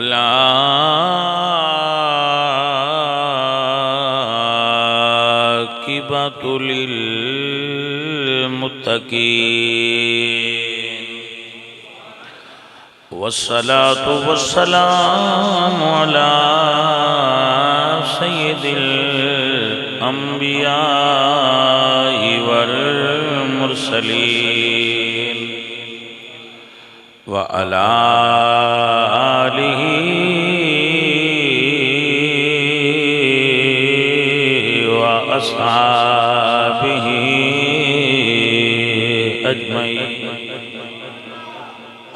वला आकिबतुल मुत्तकीन वस्सलातु वस्सलामु अला सय्यिदिल अंबियाइ वल मुरसलीन व अला आलिहि व अस्हाबिहि अजमईन।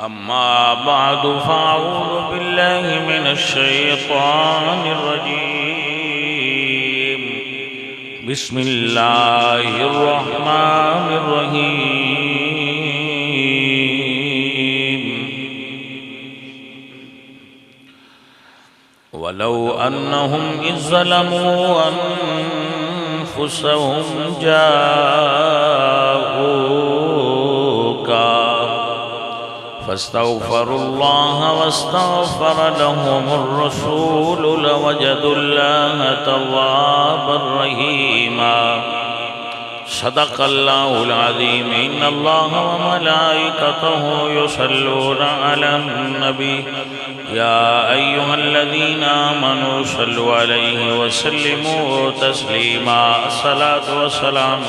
अम्मा बादु फ़अऊज़ु बिल्लाहि मिनश शैतानिर रजीम। बिस्मिल्लाहिर रहमानिर रहीम। वलौ अन्नहुम इज़ ज़लमू अन्फुसहुम जाऊका फस्तग़फ़रुल्लाह वस्तग़फ़र लहुमुर रसूल लवजदुल्लाह तव्वाबर रहीमा। सदक़ल्लाहुल अज़ीम। इन्नल्लाह व मलाइकतहु युसल्लूना अलन नबी या अय्युहल्लज़ीना आमनू सल्लु अलैहि व सल्लिमू तस्लीमा। अस्सलातु वस्सलाम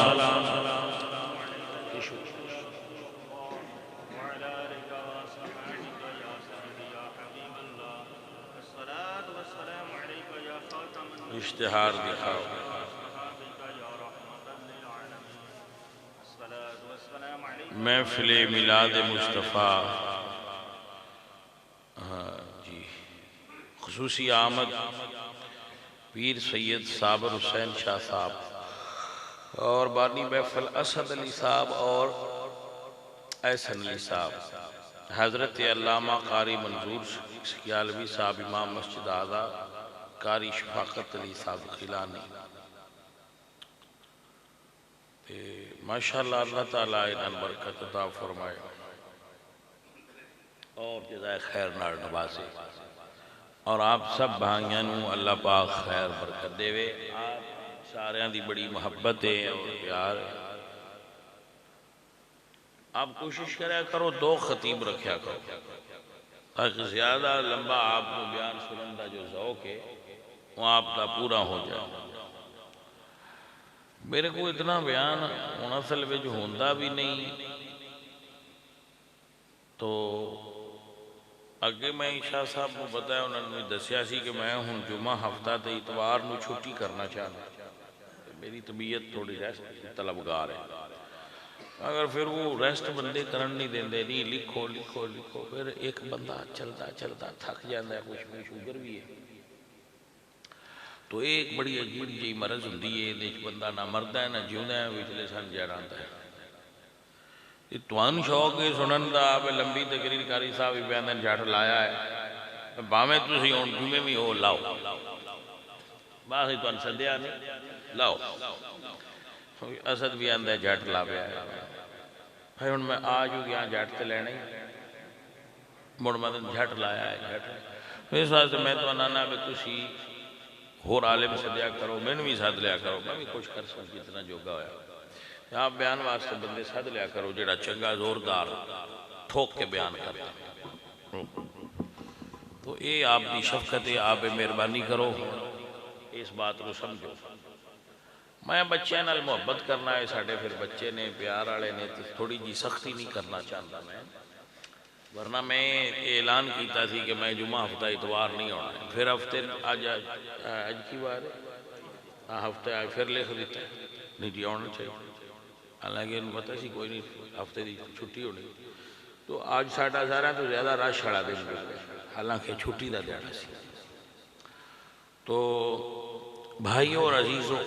इश्तिहार दिखाओ। महफिल मिलाद मुस्तफ़ा जी खुसूसी आमद पीर सैयद साबर हुसैन शाह साहब और बानी महफिल असद अली साहब और एहसन अली साहब, हज़रत अल्लामा कारी मंजूर सियालवी साहब इमाम मस्जिद आज़ा, कारी शफ़ाक़त अली साहब खिलानी। माशाअल्लाह अल्लाह ताला इन्हां बरकत अता फरमाए और जज़ाए खैर नाल नवाज़े और आप सब भाइयों नूं अल्लाह पाक खैर बरकत देवे। आप सारियां दी बड़ी मुहब्बत है और प्यार है। आप कोशिश करा करो दो खतीब रखा करो ताकि ज्यादा लंबा आपको बयान सुनने का जो ज़ौक़ है वो आपका पूरा हो जाए। मेरे को इतना बयान हुण असल में होंदा भी नहीं, तो अगे मैं शाह साहब को बताया, उन्होंने दसिया सी कि मैं हुण जुमा हफ्ता तो इतवार को छुट्टी करना चाहता। मेरी तबीयत थोड़ी रेस्ट तलबगार है, अगर फिर वो रेस्ट बंदे करन नहीं देंगे, नहीं लिखो लिखो लिखो, फिर एक बंदा चलता चलता थक जाता है। कुछ में शुगर भी है, तो एक बड़ी अजीब जी मरज होंगी है, ये बंदा ना मरदा है ना जिंदा है, पिछले सन जड़ आता है। तुहानू शौक है सुनन का, लंबी तकरीर कारी साहब भी बयान जट लाया है, भावें तुम हुण जिमें भी हो लाओ, बस तुहानू सद्या नहीं लाओ। असद भी आंदा जट ला पाया भाई, हुण मैं आ जू गया जट तो लैना ही, मुड़ मैं जट लाया है जट। इस वास्ते मैं तो आना भी तुसी होर आलिम सद्या करो, मैनू भी सद लिया करो, मैं भी कुछ कर सकूँ जितना जोगा होया। आप बयान वास्ते बंदे सद लिया करो जेड़ा चंगा जोरदार ठोक के बयान करता। तो ये आपकी शफकत है, आप मेहरबानी करो, इस बात को समझो। मैं बच्चों नाल मुहब्बत करना है, साढ़े फिर बच्चे ने प्यार वाले ने, तो थोड़ी जी सख्ती नहीं करना चाहता मैं, वरना मैं ऐलान किया कि मैं जुमा हफ्ता इतवार नहीं आना। फिर हफ्ते अज की बार है, हफ्ते आज फिर लिख दिता नहीं जी आना चाहिए, हालांकि इन्हें पता सी कोई नहीं हफ्ते की छुट्टी होनी। तो अज साडा सारा तो ज़्यादा रश वाला दिन, हालांकि छुट्टी का दिन सी। तो भाइयों और अजीज़ों,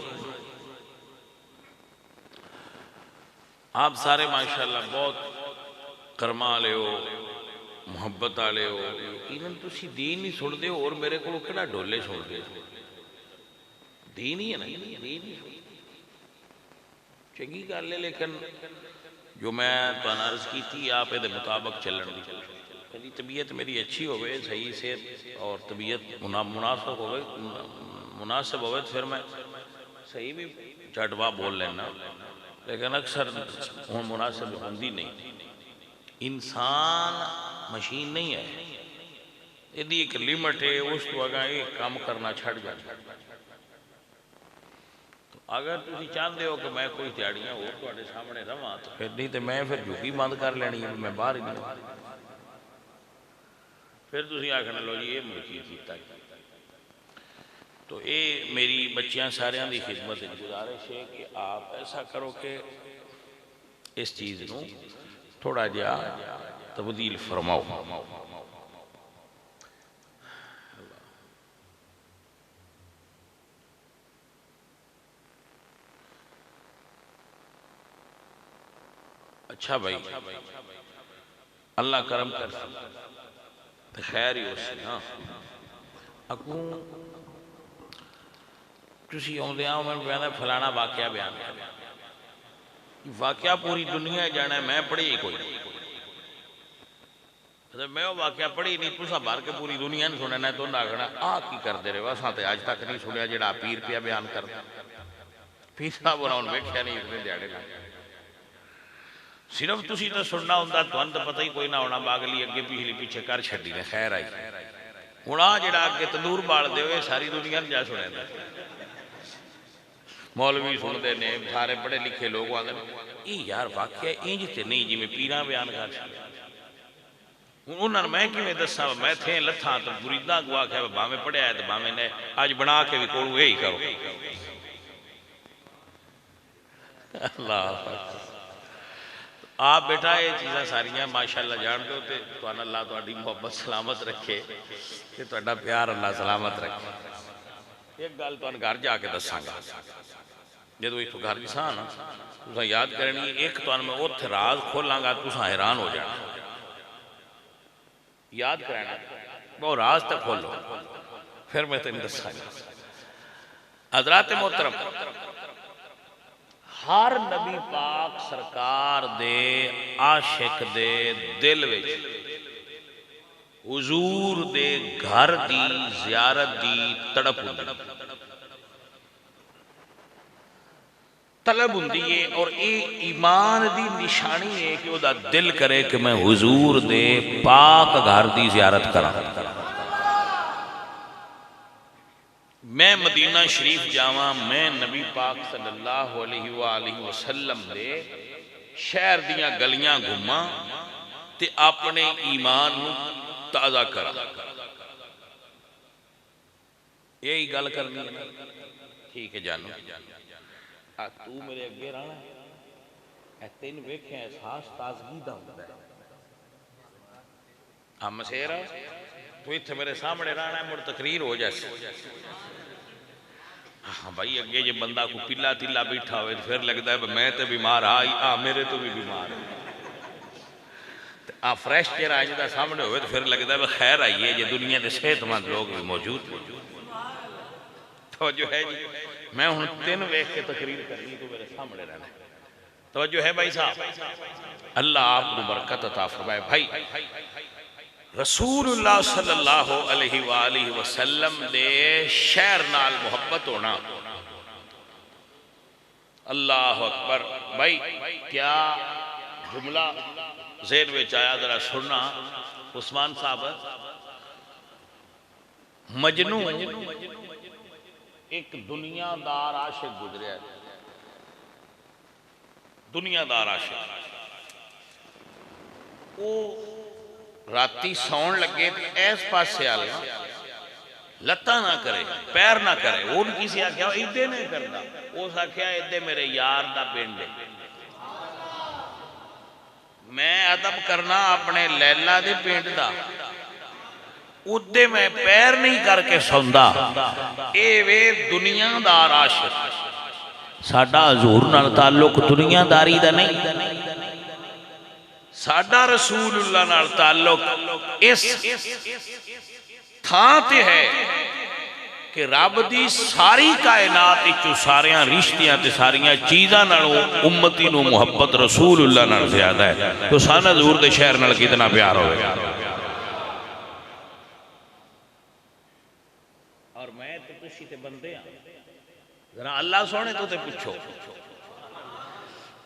आप सारे माशाअल्लाह बहुत कर्मा वाले हो, मुहब्बत वाले हो, यकीनन तुसी दीन ही सुनते हो और मेरे को किहड़ा डोले सुनते हो। दीन ही है ना, दीन ही चंगी गल है, लेकिन जो मैं तुहानू अर्ज की आप ये मुताबक चलन की कोशिश करो। मेरी तबीयत मेरी अच्छी हो, सही सेहत और तबीयत मुनासिब हो, तो फिर मैं सही भी चटवा बोल लेना, लेकिन अक्सर हूँ मुनासिब होंगी नहीं। इंसान मशीन नहीं है, यदि एक लिमिट है, उस तो अगर ये काम करना छड़ जाए। तो अगर तुम चाहते हो कि मैं कोई दिहाड़ियाँ और तुम्हारे सामने रहा, तो फिर नहीं, तो मैं फिर झुकी बंद कर लेनी है, मैं बाहर ही नहीं। फिर तुम आखना लो जी ये मुझे किया। तो ये मेरी बच्चियां सारियां की खिदमत गुजारिश है कि आप ऐसा करो कि इस चीज़ को थोड़ा जहा तब्दील फरमाओ। अच्छा भाई, अल्लाह करम कर तो खैर ही उस हाँ अकू तुसी आउंदे आओ, मैं कहना फलाना वाकया बयान कर। वाकया पूरी दुनिया जाना है, मैं पढ़ी कोई मैं वो वाकया पढ़ी नहीं, तुसा भर के पूरी दुनिया ने सुनना, तो आखना आ की करते रहे, असा तो अज तक नहीं सुनिया जो पीर पिया बयान कर। पीर साहब और वेख्या नहीं इतने दिहाड़े ना, सिर्फ तुसी तो सुनना होंगे, तुहानू तो पता ही कोई ना होना, अगली अगे पिछली पीछे कर छड़ी ने खैर आई। हुण आ जिहड़ा अगे तंदूर बाल दे सारी दुनिया ने जा सुनिया, मौलवी सुनते ने, सारे पढ़े लिखे लोग आते ये यार वाकया इंज तो नहीं जिमें पीरा बयान कर। उन्होंने मैं किमें दसा, मैं थे लथा तो मुरीदा को आख्या भावे पढ़िया है तो भावे ने अज बना के भी कोलू यही करो। अल्लाह आप बेटा ये चीज़ा सारिया माशाअल्लाह जान दो, तो अल्लाह तुहाडी मोहब्बत सलामत रखे, तो तुहाडा प्यार अल्लाह सलामत रखे। एक गल तुहानू घर जाके दसांगा, जो इतों घर भी सा ना तुसा याद करनी, एक तुहानू मैं उत्थे राज खोलांगा, तुसा हैरान हो जाना। याद कराना वो राज तक खोलो, फिर मैं तेन दसांगा। हज़रात मोहतरम, हर नबी पाक सरकार दे आशिक दे दिल विच हुजूर दे घर दी ज़ियारत दी तड़प हुंदी, तलब हुंदी है, और ये ईमान दी निशानी है कि वह दिल करे कि मैं हुजूर दे पाक घर दी ज़ियारत करा। मैं मदीना शरीफ जावा, मैं नबी पाक सल्लल्लाहु अलैहि वसल्लम दे शहर दियां गलियां घुमा ते अपने ईमान नूं ताज़ा करा। यही गल करनी है, ठीक है जानो। तू मेरे अगे रहना है, तेन वेख्या एहसास ताजगी दा हुंदा है। हम शेर तू इत्थे मेरे सामने रहना है, मुड़ तकरीर हो जाए। हाँ भाई, अगे जो बंदा को पिला तिला बैठा हो, फिर लगता है मैं तो बीमार आ मेरे तो भी बीमार है। आ फ्रैश चेहरा जिदा सामने हो, तो फिर लगता है खैर आई है, जो दुनिया के सेहतमंद लोग भी मौजूद तो जो है जी। मैं हूँ तीन वेख के तकरीर करनी, तो मेरे सामने रहना तो जो है भाई साहब, अल्लाह आपको बरकत अता फरमाए। भाई रसूलुल्लाह सल्लल्लाहु अलैहि वसल्लम दे शहर नाल मोहब्बत होना, अल्लाह अकबर। भाई क्या जुमला ज़हन में आया, जरा सुनना। उस्मान साहब, मजनू एक दुनियादार आशिक गुजरिया, दुनियादार आशिक। वो राती सौन लगे तो इस पासे आल लत्ता ना करे, पैर ना करे। वो किसी आख्या इदे नहीं करता, उस आख्या इदे मेरे यार दा पिंड है, मैं अदब करना अपने लैला दे पिंड दा, उदे मैं पैर नहीं करके सौंदा। ए वे दुनियादार आशिक। साडा हजूर नाल ताल्लुक दुनियादारी दा नहीं, साडा रसूलुल्लाह नाल ताल्लुक इस थां ते है कि रब दी सारी कायनात विचों सारियां रिश्तियां ते सारियां चीज़ां नालों उम्मती नूं मुहब्बत रसूलुल्लाह नाल ज़्यादा है। तो सन हजूर दे शहर नाल कितना प्यार होवे। बंदे जरा अल्लाह सोने तो पूछो।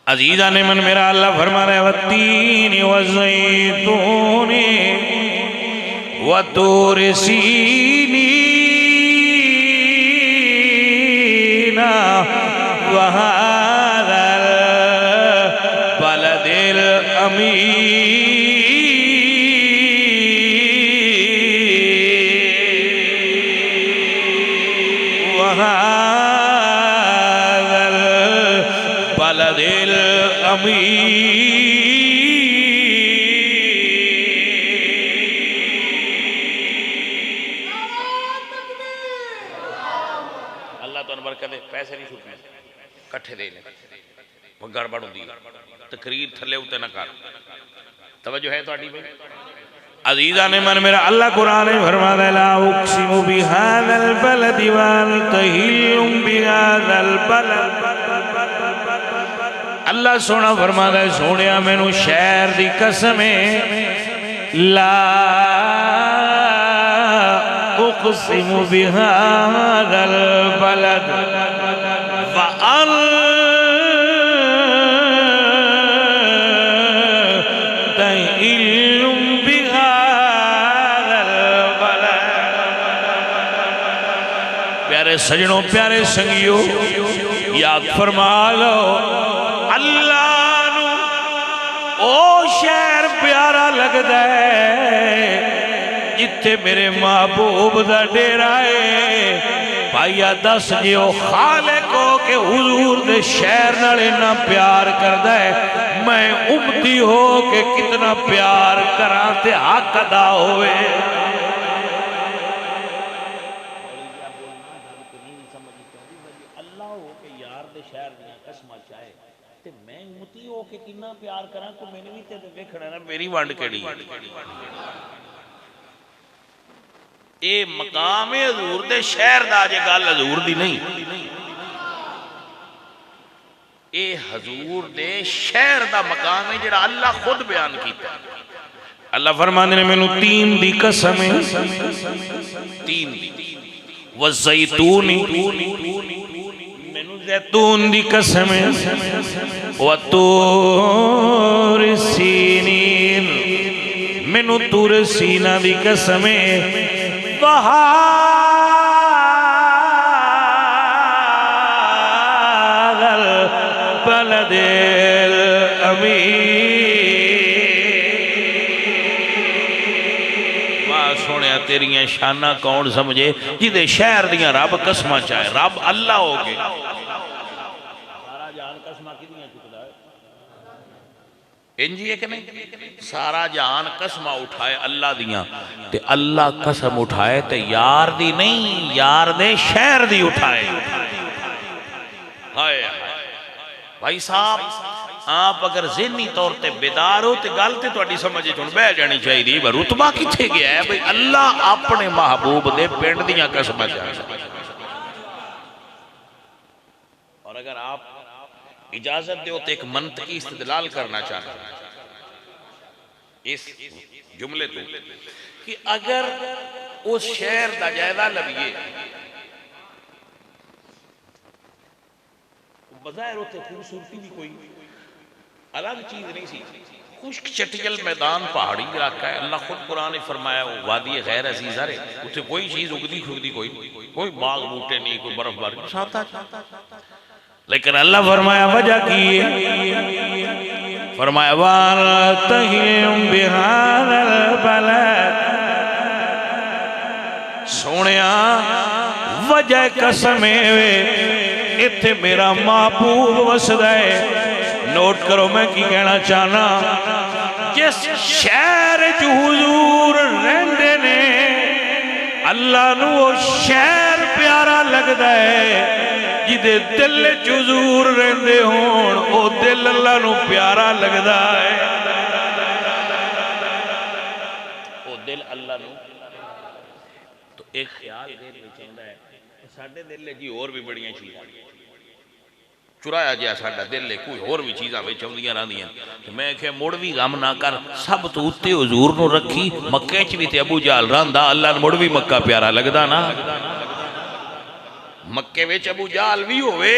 अजीजा ने मन मेरा अल्लाह फरमा रहा है वत्तीन वज़ैतून वतूर सीनीना वहादल बलदिल अमीन वहादल बलदिल अल्लाह तो बरकत दे। पैसे नहीं छुपने कट्ठे दे वो गड़बड़ होंदी तकरीर थले उते ना कर। तवज्जो है ਤੁਹਾਡੀ भाई अजीजा ने मन मेरा अल्लाह कुरान में फरमाता है ला उक़सिमु बिहादल बलदि व अंत हिल्लुम बिहादल बलद। अल्लाह सोना फरमाता है सोनिया मैनू शहर दी कसम है ला उक़सिमु बिहादल बलद व अंत हिल्लुम बिहादल बलद। प्यारे सजनों प्यारे संगियो याद फरमा लो अल्लाह नू ओ शहर प्यारा लगदा है जिथे मेरे महबूब दा डेरा है। भाईया दस जियो खालिक हो के हुजूर दे शहर नाल इन्ना प्यार करदा है मैं उम्मती हो के कितना प्यार करा ते हक अदा होवे। अल्लाह हो के यार दे शहर दियां कसमां चाहे ते मैं उम्मती हो के कितना प्यार करा को मैंने भी ते देखना ना मेरी वंड केड़ी ए मकाम है हजूर दे शहर दा जे गल हजूर दी नहीं ए हजूर दे शहर दा मकाम है जेड़ा अल्लाह खुद बयान कीता। अल्लाह फरमांदे ने मैनू तीन दी कसम है तीन दी व ज़ैतून मैनू ज़ैतून दी कसम है व तूर सीनीन मैनू तूर सीना दी कसम है वहादल बलदिल अमीन। मां सोनिया तेरियां शाना कौन समझे जिदे शहर दियां रब कसमां चाहे रब अल्लाह हो गए सारा जान कसमां किदियां चुकदा है इंजी है कि नहीं सारा जान कसमां उठाए अल्लाह दियां ते अल्लाह कसम उठाए ते यार दी नहीं यार दे शहर दी उठाए। हाय भाई साहब आप अगर ज़हनी तौर ते बेदार हो तो गल ते तुहाडी समझ च बह जानी चाहिए रुतबा किथे गया है भाई अल्लाह अपने महबूब दे पिंड दियां कसमां चाहे। और अगर आप इजाजत दो तो एक मंतकी इस्तेदलाल करना चाहते हैं इस जुमले तो कि अगर उस शहर का जायजा लवीए बज़ाहिर उते खूबसूरती भी कोई अलग चीज नहीं सी खुश्क चटियल मैदान पहाड़ी इलाका है। अल्लाह खुद कुरान ने फरमाया वो वादी गैर अजीज है उसे कोई चीज उगदी खुगदी कोई बाग बूटे नहीं कोई बर्फबारी साता लेकिन अल्लाह फरमाया वजह की फरमाया वातहिम बिहादल बलद सोनिया वजह कसम है इत्थे मेरा महबूब वसदा है। नोट करो मैं की कहना चाहना जिस शहर च हुजूर रहंदे ने अल्लाह नू वो शहर प्यारा लगदा है जिदे दिल च हुजूर रहंदे होण ओ दिल अल्लाह नू प्यारा लगदा है ओ दिल अल्लाह नू। तो एक ख्याल दिल विच आंदा है साडे दिल जी और भी बड़ियां चीज़ां चुराया गया साडा दिल है कोई होर भी चीज़ां विच आउंदियां रहंदियां ते मैं आख्या मुड़ भी गम ना कर सब तो उत्ते हुजूर नू रखी मक्के च भी ते अबू जहल रहिंदा अल्लाह नू मुड़ भी मक्का प्यारा लगदा ना मक्के विच अबू जहल भी होवे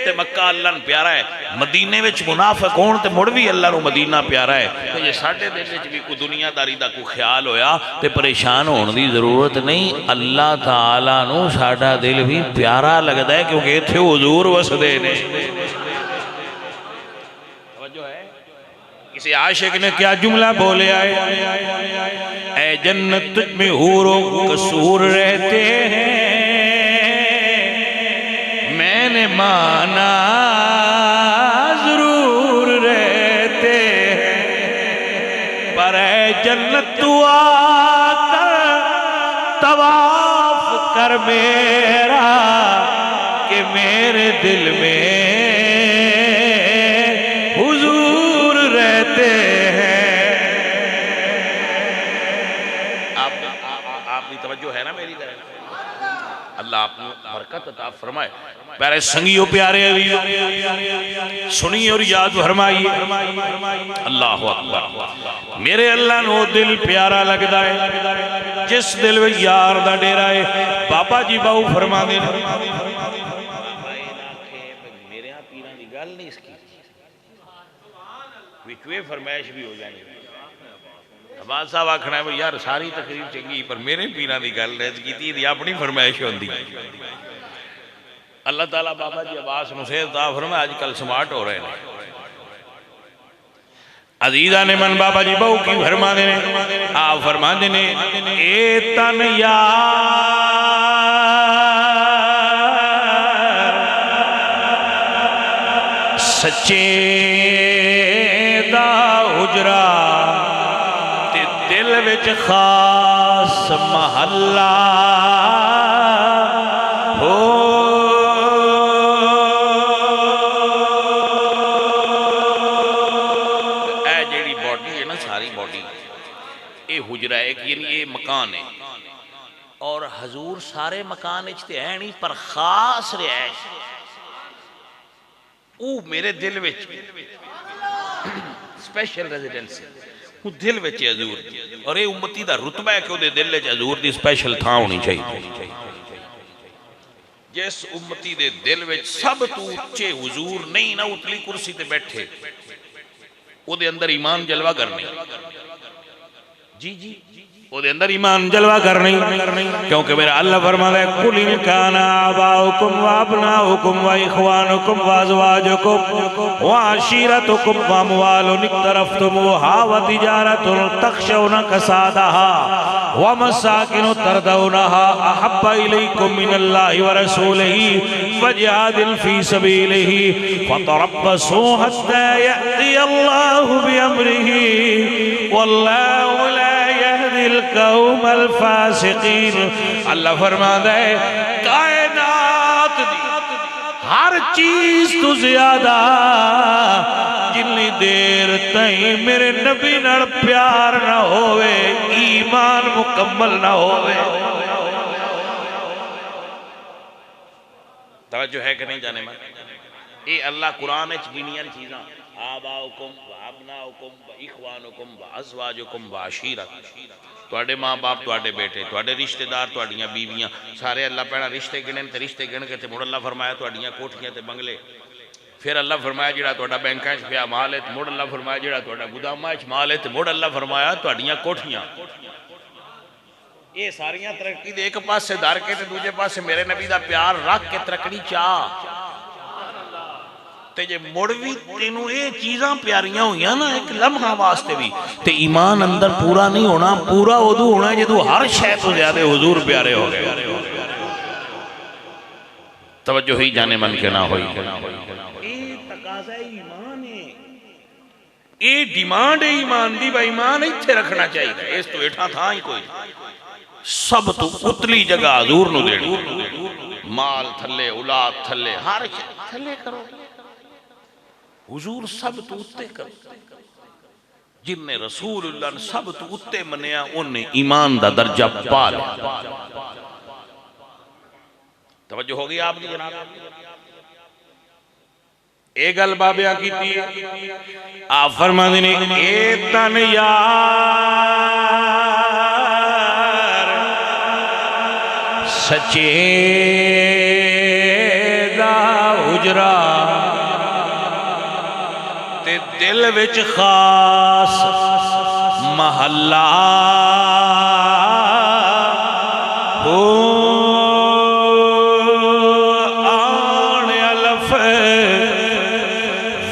ते मक्का अल्लाह नूं प्यारा है, मदीने विच मुनाफिक होण ते मुड़ भी अल्लाह नूं मदीना प्यारा है। ते जे साडे दिल विच भी कोई दुनियादारी दा कोई ख्याल होया ते परेशान होने की जरूरत नहीं। अल्लाह ताला नूं साडा दिल भी प्यारा लगदा है क्योंकि इत्थे हुजूर वसदे ने। किसी आशिक ने क्या जुमला बोले आए, ऐ जन्नत में हूरों कसूर रहते हैं, मैंने माना जरूर रहते हैं, पर ऐ जन्नत तू आकर तवाफ कर मेरा कि मेरे दिल में अल्लाह आपको बरकत अता फरमाए। प्यारे संगियों, प्यारे सुनिए और याद फरमाइए। अल्लाह अकबर। मेरे अल्लाह नो दिल प्यारा लगता है जिस दिल में यार दा डेरा है। बाबा जी बाऊ फरमा दे मेरे पीरां दी गल नहीं इसकी विच फरमाइश भी हो जानी। अब्बास साहब आखना है यार सारी तकरीर चंगी पर मेरे पीरां दी गल रह की अपनी फरमाइश होंदी। अल्लाह ताला बाबा जी अब्बास नूं सेहत अता फरमाए, अजकल स्मार्ट हो रहे हैं। अजीजा ने मन बाबा जी बहु की फरमाते ने, आप फरमाते ने ए तन यार सच्चे दा हुजरा दिल विच खास महल्ला हो। ए जेड़ी बॉडी है ना, सारी बॉडी ये हुजरा है, यानी ये मकान है। और हजूर सारे मकान ते है नहीं पर खास रिहायश वो मेरे दिल विच स्पेशल रेजिडेंस दिल में हजूर। और ये उम्मती का रुतबा है कि वो दिल में हजूर की स्पेशल थां होनी चाहिए। जिस उम्मती के दिल में सब तो उच्चे हुजूर नहीं ना उतली कुर्सी ते बैठे, वो अंदर ईमान जलवा करनी। जी जी ओदे अंदर ईमान जलवा करनी, क्योंकि मेरा अल्लाह फरमाता है कुल इन काना आबाउकुम व अबनाउकुम व इखवानुकुम व अज़वाजुकुम व अशीरतुकुम व अमवालुन इक्तरफ्तमुहा व तिजारतुन तखशौना कसादहा व मसाकिन तरदौनहा अहब्ब इलैकुम मिनल्लाहि व रसूलिही व जिहादिन फी सबीलिही फतरब्बसू हत्ता यअती अल्लाहु बिअम्रिही वल्लाहु ला यहदिल कौमल फासिकीन। अल्लाह फरमाता है कायनात दी हर चीज तो ज्यादा जिन्नी देर तई मेरे नबी नाल प्यार ना होवे, ईमान मुकम्मल ना होवे। तवज्जो है कि नहीं जाने मन? ये अल्लाह कुरान च गिनियां चीज़ां आबाउकुम व अबनाउकुम व इखवानुकुम व अज़वाजुकुम व अशीरत, तुहाडे माँ बाप, तुहाडे बेटे, तुहाडे रिश्तेदार, तुहाडियां बीवियां, सारे अल्लाह पहला रिश्ते गिने ते रिश्ते गिन के मुड़ अल्लाह फरमाया तुहाडियां कोठियां ते बंगले। फिर अल्लाह फरमाया जिहड़ा तुहाडा बैंकां च पिया माल है, मुड़ अल्लाह फरमाया जिहड़ा तुहाडा गुदामां च माल है, मुड़ अल्लाह फरमाया तुहाडियां कोठियां। ये सारियां तरक्की दे एक पासे धर के ते दूजे पासे मेरे नबी दा प्यार रख के तरक्की चाह ते जे मुड़ भी तेनू ये चीज़ां प्यारियां हुई ना एक लम्हा वास्ते भी, ते ईमान अंदर पूरा नहीं होना। पूरा उदू होना जदों हर शय तो ज्यादा हुजूर प्यारे हो गए। तवज्जो ही जाने मन के ना होई। ये तकाज़ा ईमान है, ये डिमांड है ईमान दी। भाई ईमान इत्थे रखना चाहिए, इस तो हेठा था ही कोई। सब तो उतली जगह हजूर नूं देनी, माल थले, औलाद थले, हर शय थले करो। हुजूर सब तो उत्ते करो। जिन्ने रसूलुल्लाह सब तो उत्ते मनिया उन्हें ईमान दा दर्जा पा लिया। तवज्जो हो गई आपकी जनाब? ए गल बाबिया की आप फरमाते ने ए तन यार सच्चे दिल विच खास महला हो आण अलफ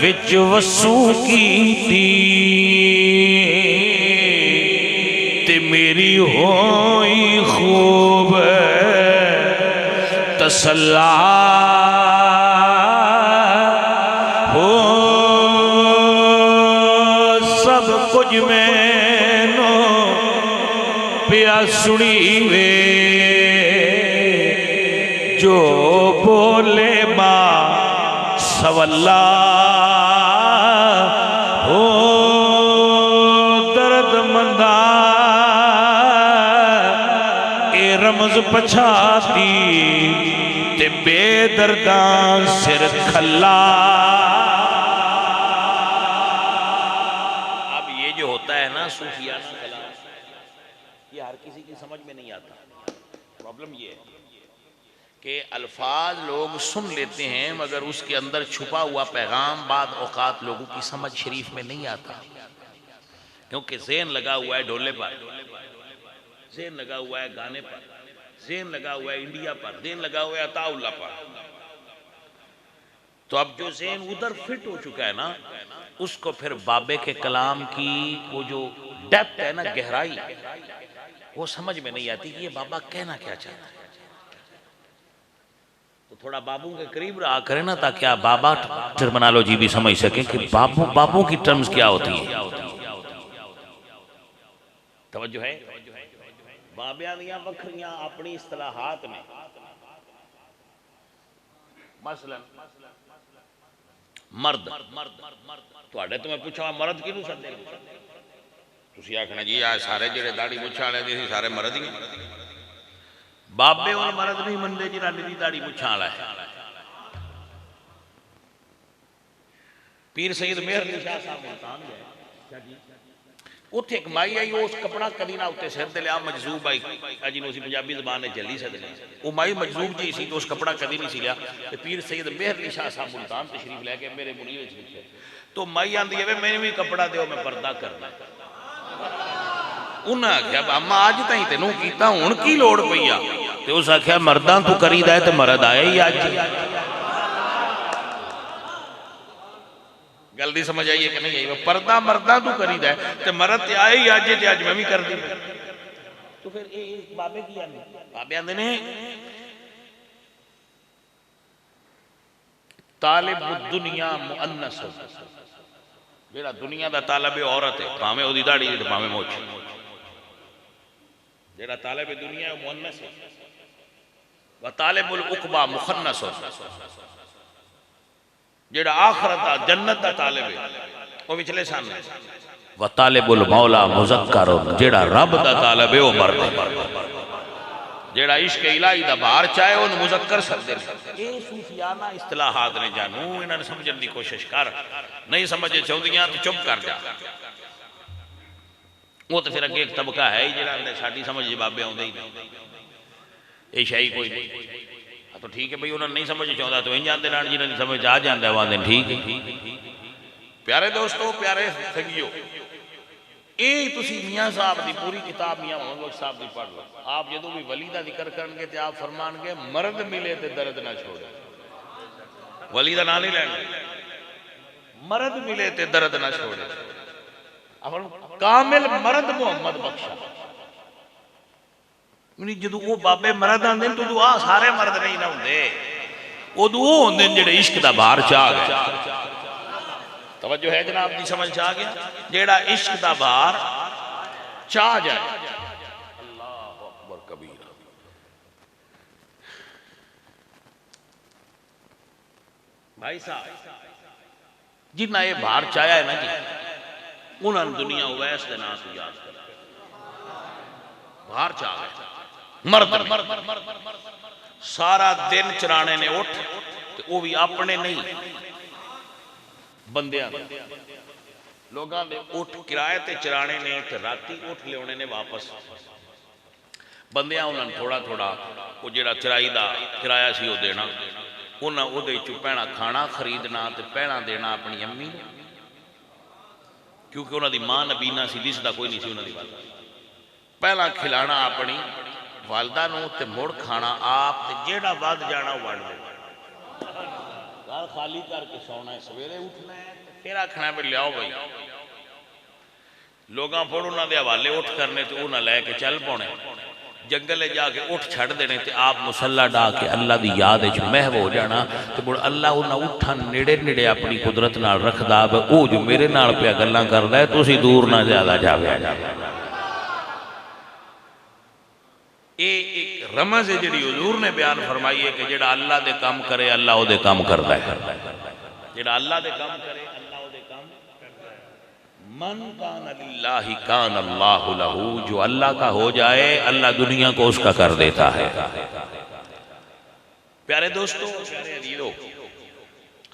विच वसू कीती ते मेरी होई खूब तसल्ला हो सब कुछ मैनो पिया सुनी वे जो बोले बा सवल्ला हो दर्द मंदा ए रमज पछाती ते बेदर्दा सिर खल्ला। अब ये जो होता है ना सूफियाना कलाम, ये हर किसी की समझ में नहीं आता। प्रॉब्लम ये है कि अल्फाज लोग सुन लेते हैं मगर उसके अंदर छुपा हुआ पैगाम बाद औकात लोगों की समझ शरीफ में नहीं आता, क्योंकि ज़हन लगा हुआ है ढोले पर, ज़हन लगा हुआ है गाने पर, ज़हन लगा हुआ है इंडिया पर, ज़हन लगा हुआ है अताउल्ला पर। तो अब जो ज़हन उधर फिट हो चुका है ना, उसको फिर बाबे के कलाम की वो जो डेप्थ है ना, गहराई, वो समझ में नहीं आती कि ये बाबा कहना क्या चाहता है। तो थोड़ा बाबू के करीब रहा करें ना, ताकि आप बाबा टर्मिनोलॉजी भी समझ सकें कि बाबू की टर्म्स क्या होती है। तवज्जो है, बाबियां दियां वखरियां अपनी इस्तिलाहात में, मसलन मर्द, तुहाडे तो मैं पूछा मर्द किहनूं सददे, तुसीं आखना जी आ सारे जिहड़े दाढ़ी मुछां वाले ने सारे मर्द ही। बाबे उन मर्द नहीं मनते जिन्हां दी दाढ़ी मुछां वाला है। पीर सैयद मेहर अली शाह साहब मुल्तान गए, उत्थे एक माई आई, उस कपड़ा कदी ना उत्ते सिर ते लिया, मजजूब आई जिन्हों असीं पंजाबी ज़बान में जल्ली सकदे, वो माई मजजूब जी सी, तो उस कपड़ा कदी नहीं सी लिया। ते पीर सैयद मेहर अली शाह साहब मुल्तान तशरीफ लैके मेरे मुनीर विच लिखे, तो माई आंदी है मैनूं भी कपड़ा दिओ, मैं पर्दा करना। उन्हें आख्या अम्मा अज ताईं तेनूं कीता, हुण की लोड़ पई आ? ते उस आख्या मर्दां तू करीदा है ते मर्द आए ही अज। गल दी समझ आई है कि नहीं आई? पर्दा मर्दा तू करीदा है ते मर्द ते आए ही अज, ते अज मैं भी कर दी। तो फिर ये बाबे की आंदे, बाबे आंदे ने तालिब दुनिया मुअन्नस, जेड़ा दुनिया दा तालिब औरत है, भावें ओदी दाढ़ी ते भावें मोछ, जेड़ा तालिब दुनिया है मुअन्नस है। व तालिबुल उक़बा मुखन्नस, जेड़ा आखिरत दा जन्नत दा तालिब है वो विचले सामने। व तालिबुल मौला मुज़क्कर, जेड़ा रब दा तालिब है वो मर्द है, जेड़ा इश्क इलाही दा बाहर चाहे उन मुज़क्कर सददे। ये सूफियाना इस्तिलाहात ने जानू, इन्हां समझण दी कोशिश कर, नहीं समझे चाहुंदियां तो चुप कर जा। वो तो फिर अगे एक तबका है ही जेड़ा साडी समझ बाबे आउंदे ही नहीं, ये शाही कोई नहीं। तो ठीक है भाई, उन्होंने नहीं समझ चाहता तो इंज आंदे रहन, जिन्हें समझ आ जाता है वह ठीक है। प्यारे दोस्तों, प्यारे सगियो, ये तुसी मियाँ साहब की पूरी किताब मियाँ मोहम्मद बख्श साहब की पढ़ लो। आप जो भी वली का जिक्र करनगे तो आप फरमानगे मर्द मिले तो दर्द ना छोड़े, वली का नाम नहीं लेंगे, मर्द मिले तो दर्द ना छोड़े। कामिल मर्द मोहम्मद बख्श, जो वो बाबे मर्द आते हैं तो आ सारे मर्द नहीं ना होंगे, उदू वो होंगे जेड़े इश्क दा बाहर चाह गए। तवज्जो है जनाब जी, समझ आ गया? जेड़ा इश्क दा बाहर चाह जाए। अल्लाह अकबर कबीर। भाई साहब जिन्ना ये बाहर चाया है ना जी, उन्होंने दुनिया वैस के नाम से याद कर, बाहर चाह गए मर्द सारा दिन चराने ने उठ, तो वो भी अपने नहीं बंदियां लोगों ने उठ किराए ते चराने ने, तो राती उठ लियाने ने वापस। बंदियां उन्होंने थोड़ा थोड़ा वो जेड़ा चराई का किराया सी वो देना, उन्हें वो भैना खाना खरीदना तो भैना देना अपनी अम्मी, क्योंकि उन्होंने मां नबीना सी, दिसदा कोई नहीं सी उन्होंने वाल। पहला खिलाना अपनी वालदा नूं ते मुड़ खाना आप, ते जेड़ा वध जाना वंड दे। गल खाली करके सौना है, सवेरे उठना है फिर आखना भी लियाओ भाई। लोग फिर उन्होंने हवाले उठ करने तो उन्हें लैके चल पाने, जंगल जाके उठ छड़ देने ते आप मुसल्ला डा के अल्लाह की याद महव हो जाना। तो मुड़ अल्लाह उन्हें उठा नेड़े नेड़े अपनी कुदरत नाल रखदा वो जो मेरे नाल पिया गल्लां करदा है, तुसी दूर ना ज्यादा जावे। ये एक रमज है जिहड़ी हुजूर ने बयान फरमाई है कि जिहड़ा अल्लाह दे काम करे अल्लाह ओदे काम करदा है। जिहड़ा अल्लाह दे काम करे अल्लाह ओदे काम करदा है। मन कान लिल्लाहि कान अल्लाहु लहू, जो अल्लाह का हो जाए अल्लाह दुनिया को उसका कर देता है। प्यारे दोस्तों, प्यारे अजीजों,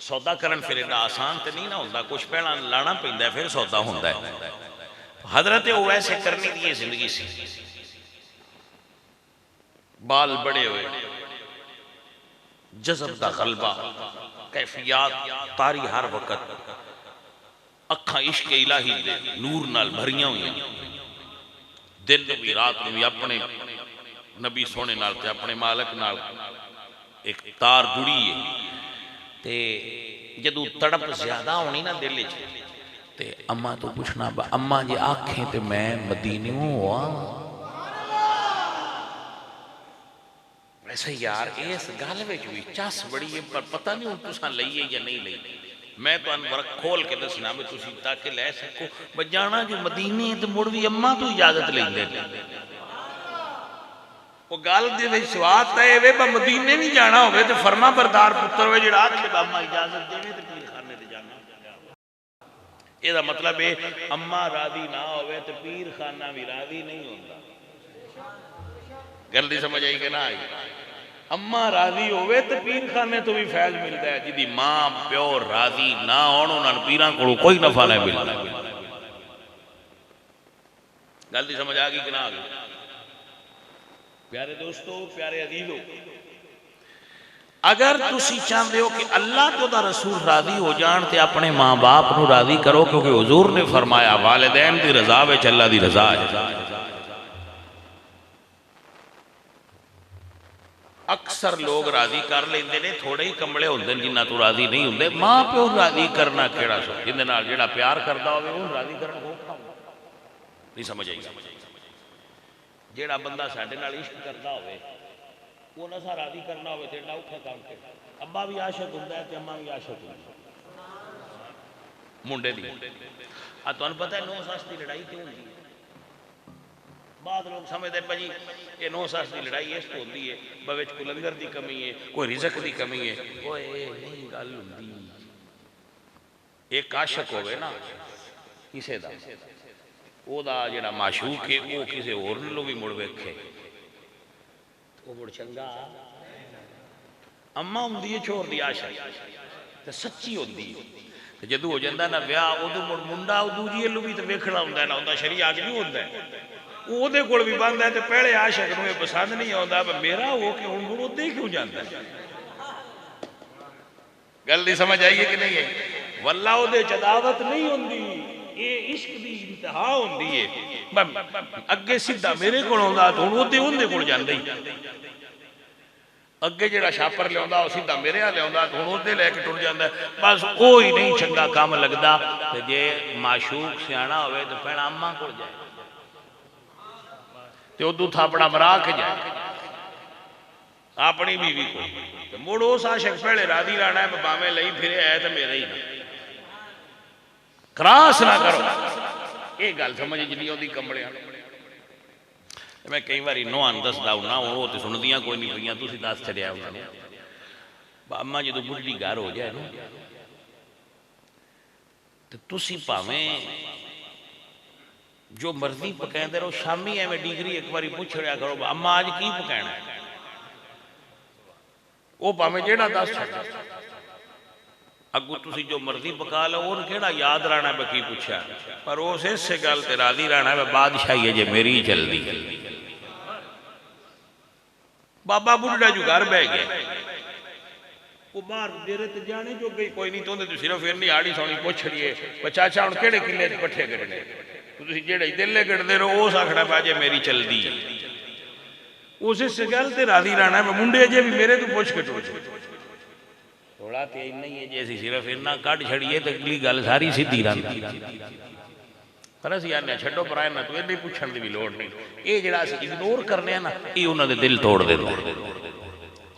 सौदा करन फिर इतना आसान तो नहीं ना होंदा, कुछ पहला लाना पैंदा है फिर सौदा होंदा है। हजरत वैसे करनी दी जिंदगी सी, बाल बड़े हुए, जज़ब दा गलबा, कैफियत तारी हर वक्त, अखा इश्क इलाही दे नूर नाल भरियां हुई, दिन भी रात भी अपने नबी सोने नाल ते अपने मालक नाल एक तार जुड़ी है। ते जदों तड़प ज्यादा होनी ना दिल च, ते अम्मा तो पूछना अम्मा जे आखें ते मैं मदीने हुआ। वैसे यार इस गल में भी चस बड़ी है, पर पता नहीं हूँ तुसा लईए या नहीं लई। मैं तो वर्क खोल के दसना भी तुसी ताकि लै सको। पर जाना जो मदीने तो मुड़ भी अम्मा तो इजाजत लेंदे वो गल दे विच स्वाद तय वे। पर मदीने नहीं जाना होवे तो फरमा बरदार पुत्र होवे जिहड़ा आखे अम्मा इजाजत देवे ते पीर खाने ते जाना। ਇਹਦਾ मतलब है अम्मा राजी ना होवे तो पीर खाना भी राजी नहीं होता। गल दी समझ आई कि ना आई? अम्मा राजी होवे तो पीर खाने तो भी फैज मिलता है। जिदी मां प्यो राजी ना होण उन्हां पीरां कोलों कोई नफा नहीं मिलता। गल दी समझ आ गई कि ना आ गई? प्यारे दोस्तों, प्यारे अजीजों, अगर तुसी चाहते हो कि अल्लाह तो दा रसूल राजी हो जान ते अपने मां बाप नूं राजी करो, क्योंकि हुजूर ने फरमाया वालिदैन दी रजा विच अल्लाह दी रजा है। अक्सर लोग राजी कर लेंदे ने, थोड़े ही कमले होंदे जिन्ना तो राजी नहीं होंदे। मां प्यो राजी करना केड़ा सो, जिंदे नाल जेड़ा प्यार करदा होवे ओह राजी करना औखा नहीं। समझ आई? जेड़ा बंदा साडे नाल इश्क करदा होवे ओह ना सा राजी करना होवे ते औखा काम के। अब्बा भी आशिक हुंदा है ते अम्मा भी आशिक हुंदी मुंडे दी। आ तुहानू पता है नौ सस दी लड़ाई क्यों हुंदी है? बाद लोग समझते भाजी ये नौ सस की लड़ाई इस तो होती है बविच कोई लंगर की कमी है, कोई रिजक की कमी है। ओए नहीं गल हुंदी, एक आशिक होवे ना किसे दा, ओदा जेड़ा माशूक है वो किसे होर नूं भी मुड़ वेखे वो मुड़ चंगा। अम्मा हुंदी है छोर दी आशिक ते सच्ची होंदी है। जदों हो जांदा ना ब्याह उदों मुड़ मुंडा दूजी अल्लू भी तो वेखना हुंदा ना, उंदा शरीया च नहीं हुंदा ਉਹਦੇ ਕੋਲ भी बंद है। तो पहले आशिक नूं पसंद नहीं आता मेरा हो के हुण मुड़ उदे क्यों जाता। गल दी समझ आई है कि नहीं आई? वल्ला उहदे च अदावत नहीं हुंदी, ये इश्क दी इंतहा हुंदी है। अगे सीधा मेरे कोल आउंदा तो हुण उहदे उहदे कोल जांदा ही। अगे जिहड़ा छापर लिआउंदा वो सीधा मेरे हाल लिआउंदा तो हुण उहदे लैके टुर जांदा। बस वो ही नहीं चंगा काम लगदा। ते जे माशूक सियाणा होवे तो भैणा अम्मा कोल जाए तो उदू थापड़ा मरा के जाए अपनी बीवी को। तो मुड़ उस आशिक पहले राधी लाना है भावें लई फिरे है तो मेरे ही ना क्रॉस ना करो। ये गल समझ जिनी ओदी कमड़े। मैं कई बार नोहान दसदा हुना वो तो सुनदियां कोई नहीं पईयां, तुसीं दस छड़िया उन्होंने। अम्मा जो बुढ़ी घर हो जाए ना तो तुसीं भावें जो मर्जी पकाते रहो, शामी एवं डिग्री एक बार पूछ लिया करो अम्मा अज की पकाना है, वो भावें जेड़ा दस अगू तुसी जो मर्जी पका लो उन केड़ा याद रहना मैं की पूछा। पर उस इस गल ते राजी रहना है बादशाही है जे मेरी ही चलती। बाबा बुढ़ा जो घर बह गया वो बाहर डेरे ते जाने जो गई कोई नहीं, तो सिर्फ इन्नी आड़ी सौनी पुछ लिए चाचा हम किहड़े किले पट्ठे कटने, जेड़े दिले कटते रहो उस आखना बाजे मेरी चलती है। उस इस गल से राजी रहना मुंडे जे भी मेरे तो पुछ कटो थोड़ा तो इन्ना ही है, जे असीं सिर्फ इन्ना कढ़ छड़िए तो अगली गल सारी सीधी रही। पर असं आने छड्डो पर इन्ना तो इन्नी पुछण की भी लोड़ नहीं, ये जो असीं इग्नोर करने ना ये उन्होंने दिल तोड़ देता।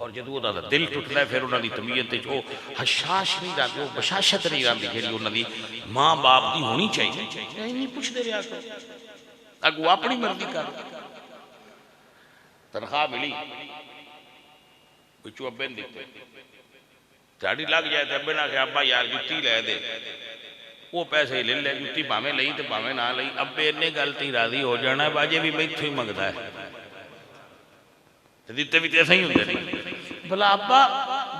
और जो उन्होंने दिल टुटता फिर उन्होंने तबीयत वो हशाश नहीं रही, वो बशाशत नहीं रही जी उन्होंने माँ बाप की होनी चाहिए। नहीं पुछते रहा करो अगू अपनी मर्जी कर, तनख्वाह मिली पिछू अब्बे ने दिते झाड़ी लग जाए तो अब्बे ने आख्या अब्बा यार जुत्ती लै दे, वो पैसे ले ले जुत्ती भावें लई तो भावें ना लई। अब्बे इन्ने गल ते राजी हो जाना है, बाजे भी मैथों ही मंगता है, दिते भी तो ऐसा ही होंगे नहीं भला अब्बा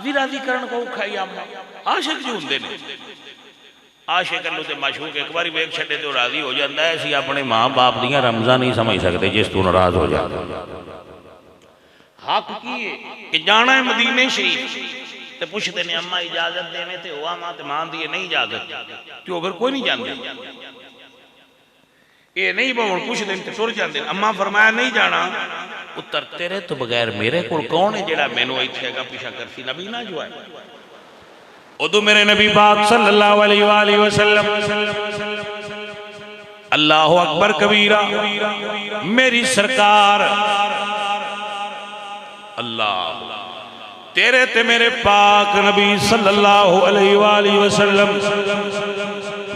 भी राजी करन को औखा ही। अम्मा आशिक जो होंगे ने आशिक तो माशूक एक बार वेख छे तो राजी हो जाता है। असीं अपने माँ बाप दियां रमज़ां नहीं समझ सकते जिस तू नाराज हो जाता। हक की है कि जाना है मदीने शरीफ तो पुछते ने अम्मा इजाजत देवे तो हुआ मां तो मां दी नहीं इजाजत क्यों अगर कोई नहीं जानते ये नहीं बहु पुछते तो तुर जाते। अम्मा फरमाया नहीं जाना, उत्तर तेरे तो बगैर मेरे को कौन है जेड़ा मैनू इत्थे अगा पीछा करसी, नबी ना जो है। उदो मेरे नबी पाक सल्लल्लाहु अलैहि वसल्लम अल्लाहु अकबर कबीरा मेरी सरकार अल्लाह तेरे ते मेरे पाक नबी सल्लल्लाहु अलैहि वसल्लम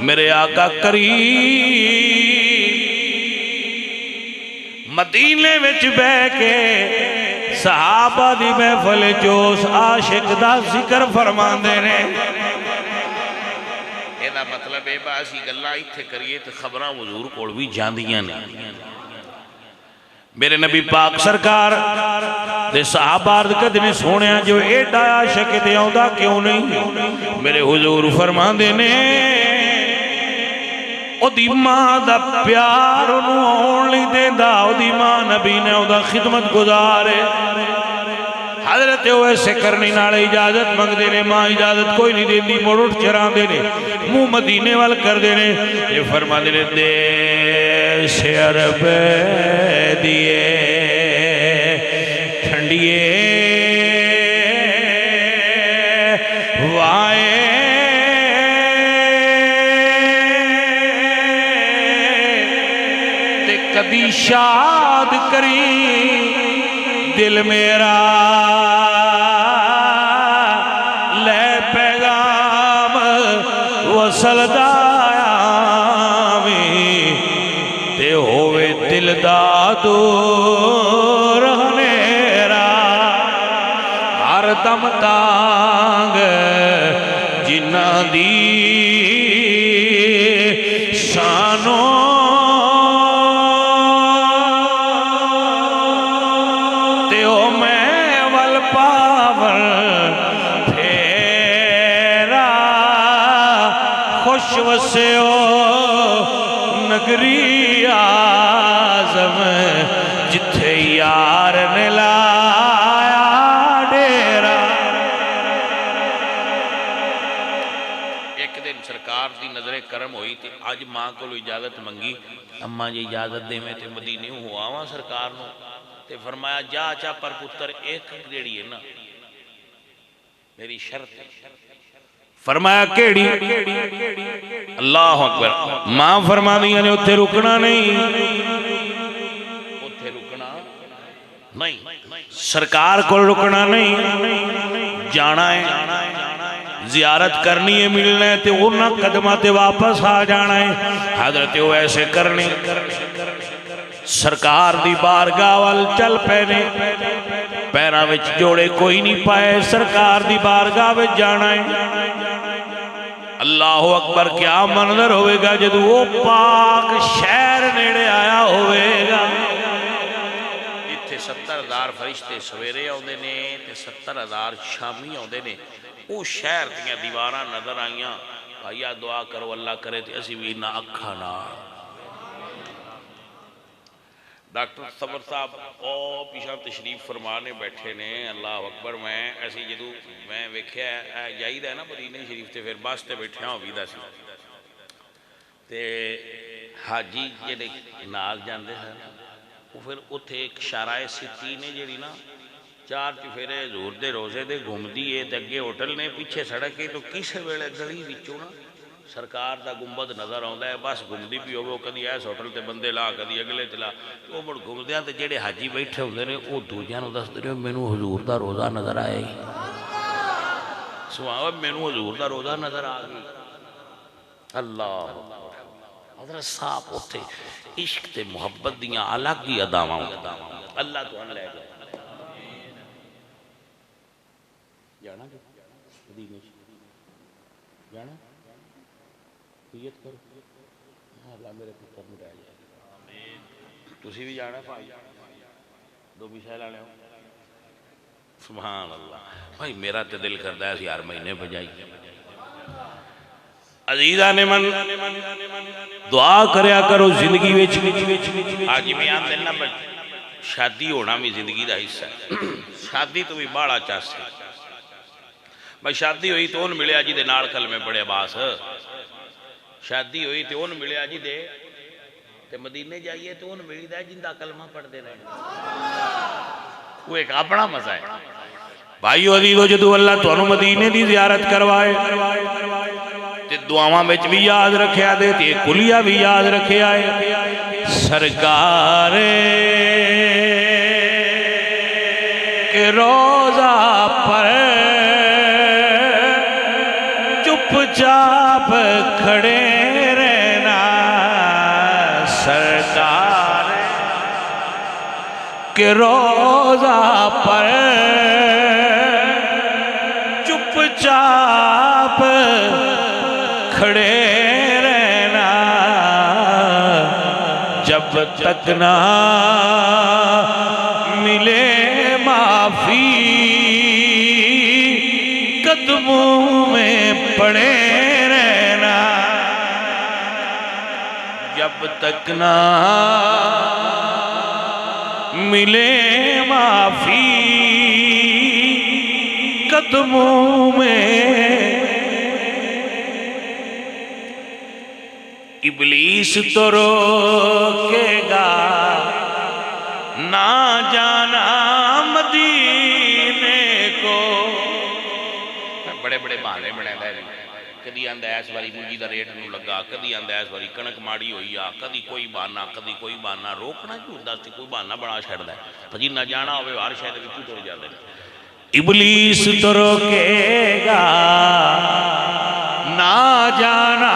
मेरे आका करीम मदीने विच बह के सहाबा दी महफिल जोश आशिक दा जिक्र फरमांदे ने। एदा मतलब है असीं गल्लां इत्थे करिए तो खबरां हुजूर कोल भी जांदियां ने। मेरे नबी पाक सरकार दे सहाबा कद ने सोने जो एडा आशिक ते आउंदा क्यों नहीं। मेरे हुजूर फरमांदे ने ओदी मां दा प्यार ओनू आउण नहीं देंदा, ओदी मां नबी ने ओदा खिदमत गुजार है। हजरत वैसे करने नाले इजाजत मंगते ने, मां इजाजत कोई नहीं देती, मुड़ उठ चरांदे ने मुंह मदीने वाल करते ने। ये फरमाते ने देश अरब दिए ठंडिए वाए ते कदी शाद करी दिल मेरा ले पैगाम वसलदा ते होवे दिल दा दूर हनेरा हर दम तांग जिन्ना दी शानो वस्यो नगरी आज़म जिथे यार ने लाया डेरा। एक दिन सरकार की नजरे करम हुई थी, अज मां को इजाजत मंगी, अम्मा जी इजाजत देवे तो मदीने हो आवा सरकार नूं ते फरमाया जा चा पर पुत्र एक जेड़ी है ना मेरी शर्त है। फरमाया केड़ी? अल्लाह अकबर। मां फरमा दिया ने उत्थे रुकना नहीं, उत्थे रुकना नहीं, सरकार को रुकना नहीं, जाना है जियारत करनी है, मिलना है तो उन्होंने कदमां ते वापस आ जाना है। हजरत वैसे करनी सरकार दी बारगाह वाल चल पैने, पैरां विच जोड़े कोई नहीं पाए, सरकार दी बारगाह विच जाना है। अल्लाह अकबर क्या मंजर होगा जदों वो पाक शहर नेड़े आया होगा। इत्थे 70,000 फरिश्ते सवेरे आउंदे ने ते 70,000 शामी आउंदे ने। वो शहर दियां दीवारां नजर आईयां, भाईया दुआ करो अल्लाह करे ते असीं भी ना अखा ना डॉक्टर सबर साहब और पिछा तशरीफ फरमा ने बैठे ने। अल्लाह अकबर। मैं असी जो मैं वेख्या जाईदा है ना मदीने शरीफ से, फिर बस से बैठा होवीदा सी ते हाजी जेडे नाल जाते हैं वो फिर उत्थे एक शाराए सिटी ने जी ना, चार चफेरे हजूर के रोजे दे घूमती है तो अगे होटल ने पीछे सड़क है, तो किस वेले गली विचों ना सरकार का गुंबद नज़र आता है। बस घूमती भी हो कभी इस होटल से बंदे ला कभी अगले चला, वो मुड़ घूमद तो जेडे हाजी बैठे होंगे ने वो दूजिया दसते रहे मैनू हजूर का रोज़ा नज़र आया ही, सुहा मैनू हजूर का रोज़ा नज़र आ गई। अल्लाह हज़रत साहब उत्थे इश्क ते मुहब्बत दियां अलग ही अदावां अल्लाह तो लै गया। जाना मदीने जाना नीयत करो अल्लाह मेरे पुत्र नूं लै जाए। तुसीं भी जाना भाई, दो विषय ला लिया। सुभान अल्लाह भाई मेरा तो दिल करता है हर महीने बजाई। अजीजा ने मन दुआ करया करो जिंदगी विच। आज मैं आंदे ना शादी होना भी जिंदगी का हिस्सा है। शादी तो भी बड़ा चास भाई, शादी हुई तो उन मिले जी दे नाल कलमे पढ़े बास, शादी हुई तो उन मिले जी दे ते मदीने जाइए तो उन मिलता है जिंदा कलमा पढ़ते रहे, वो एक अपना मजा है। भाई अजीजो जो अल्लाह तुहानू मदीने की जियारत करवाए ते दुआवां विच भी याद रखिया दे ते कुलिया भी याद रखिया है। सरकार के रोजा पर चुपचाप खड़े रहना, सरकार के रोजा पर चुपचाप खड़े रहना, जब तक ना मिले माफी कदमों में पड़े रहना, जब तक ना मिले माफी कदमों में। इबलीस तो रोकेगा ना जाना मदीने को। बड़े बड़े बहाने बनाता है, कदी आंदा इस बारी मुंजी का रेट नहीं लगा, कदी आंदा इस बारी कणक माड़ी हुई आ, कदी कोई बहाना कदी कोई बहाना। रोकना क्यों होंदा सी, कोई बहाना बना छड़दा है। पर जिन्ना जाना होवे हर शहर विच तुर जांदे ने। इबलीस तो रोकेगा ना जाना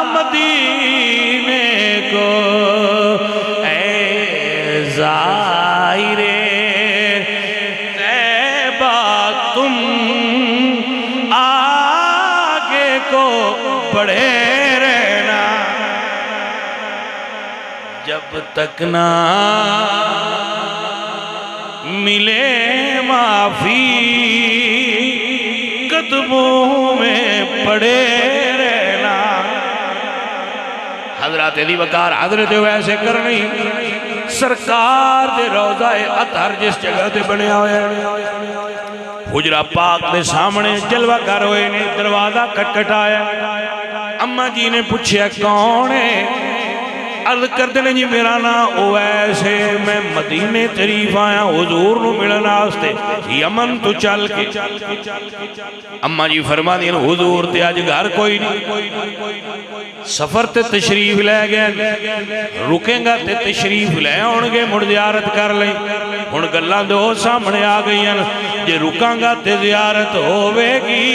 मदीने को, ऐ ज़ाहिरे तैबा तुम आगे को बढ़े रहना, जब तक ना मिले माफी कदमों में पड़े रहना। हजरत अली वकार हजरत वैसे करनी सरकार दे रोज़ाए अतहर जिस जगह ते बनया होया हुजरा पाक दे सामने जलवा कर होए ने, दरवाजा खटखटाया। अम्मा जी ने पूछा कौन है? अर्ज करते हैं जी मेरा नाम ओवैस है, मैं मदीने शरीफ आया हुजूर नूं मिलण वास्ते यमन तो चल के। अम्मा जी फरमांदी हैं हुजूर ते अज घर कोई नहीं, सफर ते तशरीफ लै गए, रुकेगा ते तशरीफ लै आउणगे, मुड़ ज़ियारत कर लई। हुण गल्लां दो सामने आ गईयां, जे रुकांगा ते ज़ियारत होवेगी,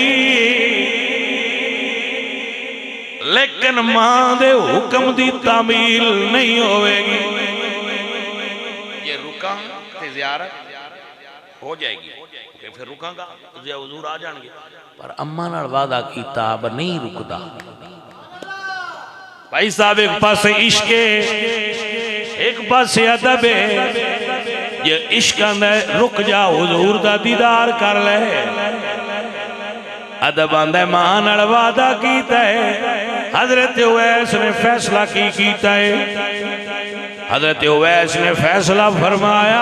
लेकिन मां दे हुक्म दी तामील नहीं होवेगी। ये रुका ते ज़ियारत हो जाएगी, फिर रुकांगा हुजूर आ जाएंगे। पर अम्मा नाल वादा कीता अब नहीं रुकदा। भाई साहब एक पासे इश्क एक पासे अदब है। ये इश्क आंदा रुक जा हुजूर दा दीदार कर ले, अदब आंदा मां नाल वादा कीता है हजरत उवैस ने फैसला की कीता है। हजरत उवैस ने फैसला फरमाया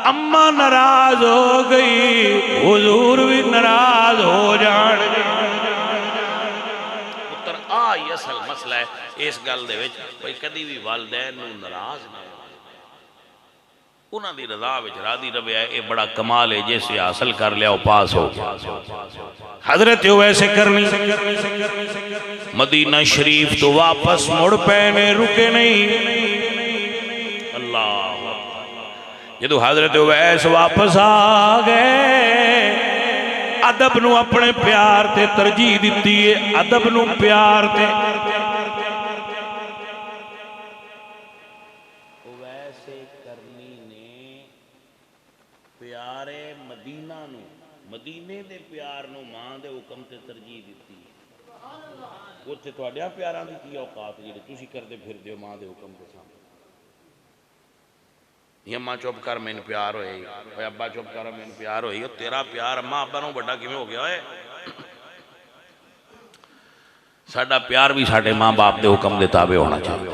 अम्मा नाराज हो गई, हुजूर भी नाराज हो जाएंगे। पुत्र आ असल मसला है इस गल दे विच भाई कदी भी वालदैन नूं नाराज ना उन्हां दी रज़ा विच राज़ी रहे। ये बड़ा कमाल है, जिसे हासिल कर लिया वो पास हो। हजरत वैसे करनी मदीना शरीफ तो वापस मुड़ पे ने रुके नहीं। अल्लाह जो हजरत वैस वापस आ गए, अदब नू अपने प्यार ते तरजीह दी है। अदब नू प्यार ते वैसे करनी ने प्यारे मदीना नू मदीने दे प्यार नू मां दे हुक्म ते तरजीह दी। उत्थे तुहाडियां प्यारां दी की औकात जिहड़े तुसीं करदे फिरदे हो मां दे हुक्म दे सामने। अम्मा चुप कर मैनू प्यार होए, अब्बा चुप कर मैनू प्यार होई। तेरा प्यार अम्मा अब्बा नूं बड़ा किवें हो गया है? साडा प्यार भी साडे मां बाप दे हुक्म दे ताबे होना चाहिए।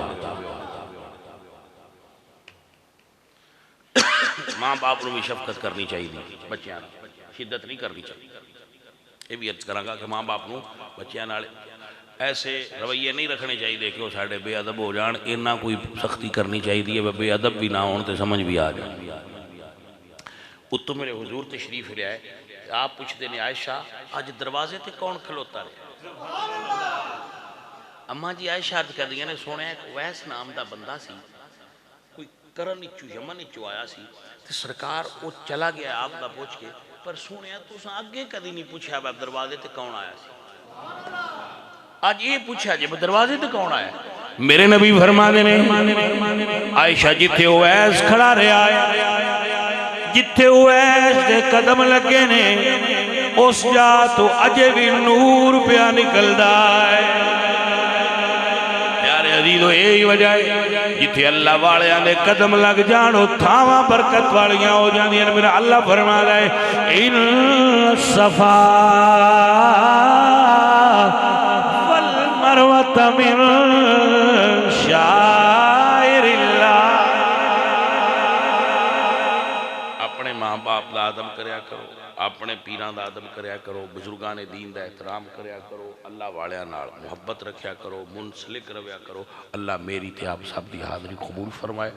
मां बाप नूं भी शफकत करनी चाहिए, बच्चों शिद्दत नहीं करनी चाहिए। ये भी अर्ज करांगा कि मां बाप नूं बच्चों नाल ऐसे रवैये नहीं रखने चाहिए कि वो साढ़े बेअदब हो जान। इन्ना कोई सख्ती करनी चाहिए वह बेअदब भी ना हो तो समझ भी आ जाए। उत्तों मेरे हुजूर तशरीफ लिया है, आप पूछते ने आयशा अज दरवाजे ते कौन खलोता रहा? अम्मा जी आयशा अर्ज कर रही ने सुने वैस नाम का बंदा सी, कोई करन इचू यमन इचू आया सी ते सरकार वो चला गया आपका पूछ के, पर सुने तुस अगे कभी नहीं पूछा दरवाजे ते कौन आया सी। आज ये पूछा जी दरवाजे ते कौन आया? मेरे नबी फरमाते ने आयशा जिथे उवैस खड़ा रहा है, जिथे उवैस दे कदम लगे ने उस जा तो अजे भी नूर पिया निकलदा है। यार अजीजो यही वजह है जिथे अल्लाह वालियां दे कदम लग जान थावां बरकत वालियां हो जांदियां। मेरा अल्लाह फरमादा है इन सफा मिन शाइरिल्लाह। अपने माँ बाप का आदम करया करो, अपने पीरां का आदम करया करो, बुजुर्गां ने दीन का एहतराम करया करो, अल्लाह वालियां नाल मुहब्बत रखया करो, मुनसलिक रहा करो। अल्लाह मेरी ते आप सब की हाज़री कबूल फरमाए।